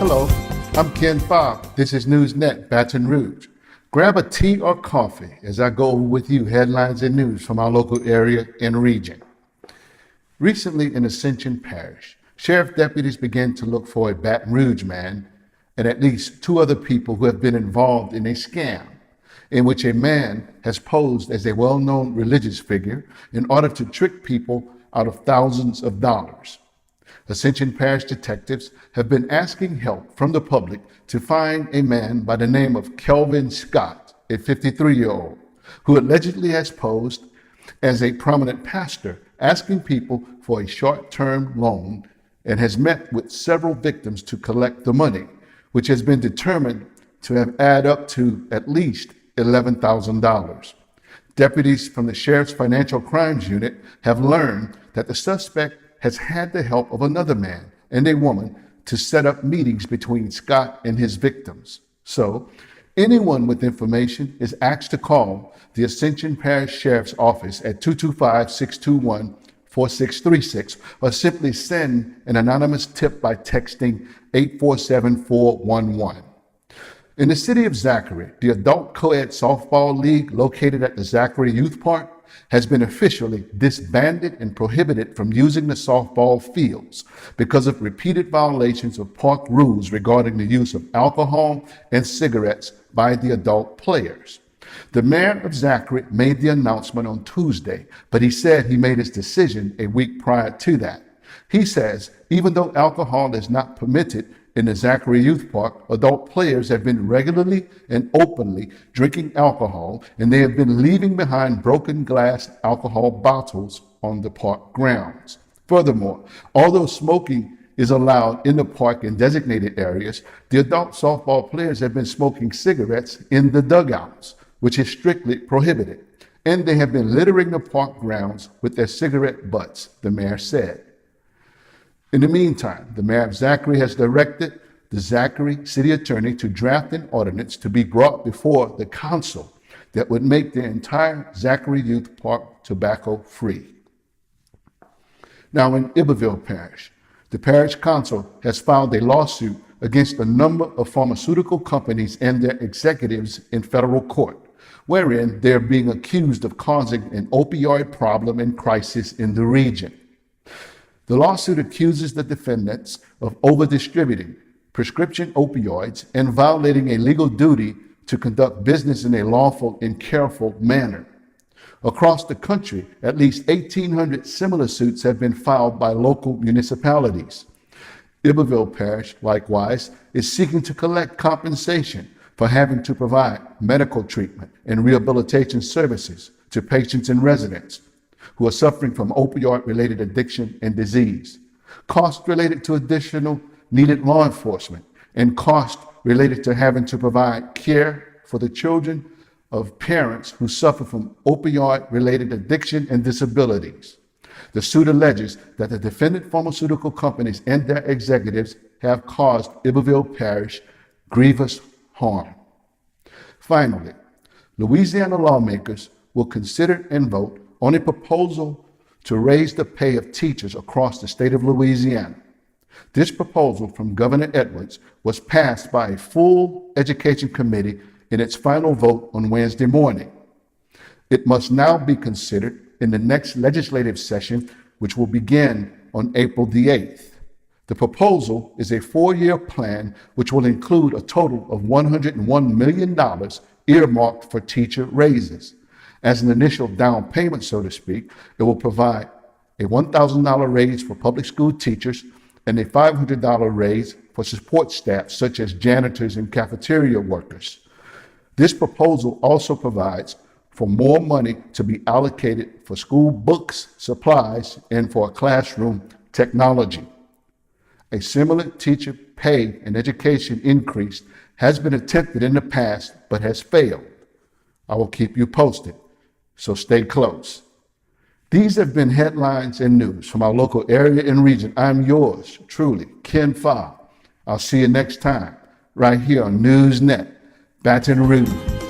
Hello, I'm Ken Fogg. This is NewsNet, Baton Rouge. Grab a tea or coffee as I go over with you headlines and news from our local area and region. Recently in Ascension Parish, sheriff deputies began to look for a Baton Rouge man and at least two other people who have been involved in a scam in which a man has posed as a well-known religious figure in order to trick people out of thousands of dollars. Ascension Parish detectives have been asking help from the public to find a man by the name of Kelvin Scott, a 53-year-old, who allegedly has posed as a prominent pastor, asking people for a short-term loan and has met with several victims to collect the money, which has been determined to have add up to at least $11,000. Deputies from the Sheriff's Financial Crimes Unit have learned that the suspect has had the help of another man and a woman to set up meetings between Scott and his victims. So, anyone with information is asked to call the Ascension Parish Sheriff's Office at 225-621-4636 or simply send an anonymous tip by texting 847-411. In the city of Zachary, the adult co-ed softball league located at the Zachary Youth Park has been officially disbanded and prohibited from using the softball fields because of repeated violations of park rules regarding the use of alcohol and cigarettes by the adult players. The mayor of Zachary made the announcement on Tuesday, but he said he made his decision a week prior to that. He says even though alcohol is not permitted in the Zachary Youth Park, adult players have been regularly and openly drinking alcohol, and they have been leaving behind broken glass alcohol bottles on the park grounds. Furthermore, although smoking is allowed in the park in designated areas, the adult softball players have been smoking cigarettes in the dugouts, which is strictly prohibited, and they have been littering the park grounds with their cigarette butts, the mayor said. In the meantime, the mayor of Zachary has directed the Zachary city attorney to draft an ordinance to be brought before the council that would make the entire Zachary Youth Park tobacco free. Now in Iberville Parish, the parish council has filed a lawsuit against a number of pharmaceutical companies and their executives in federal court, wherein they are being accused of causing an opioid problem and crisis in the region. The lawsuit accuses the defendants of over-distributing prescription opioids and violating a legal duty to conduct business in a lawful and careful manner. Across the country, at least 1,800 similar suits have been filed by local municipalities. Iberville Parish, likewise, is seeking to collect compensation for having to provide medical treatment and rehabilitation services to patients and residents who are suffering from opioid-related addiction and disease, costs related to additional needed law enforcement, and costs related to having to provide care for the children of parents who suffer from opioid-related addiction and disabilities. The suit alleges that the defendant pharmaceutical companies and their executives have caused Iberville Parish grievous harm. Finally, Louisiana lawmakers will consider and vote on a proposal to raise the pay of teachers across the state of Louisiana. This proposal from Governor Edwards was passed by a full education committee in its final vote on Wednesday morning. It must now be considered in the next legislative session, which will begin on April the 8th. The proposal is a 4-year plan which will include a total of $101 million earmarked for teacher raises. As an initial down payment, so to speak, it will provide a $1,000 raise for public school teachers and a $500 raise for support staff such as janitors and cafeteria workers. This proposal also provides for more money to be allocated for school books, supplies, and for classroom technology. A similar teacher pay and education increase has been attempted in the past but has failed. I will keep you posted, so stay close. These have been headlines and news from our local area and region. I'm yours truly, Ken Fogg. I'll see you next time, right here on NewsNet, Baton Rouge.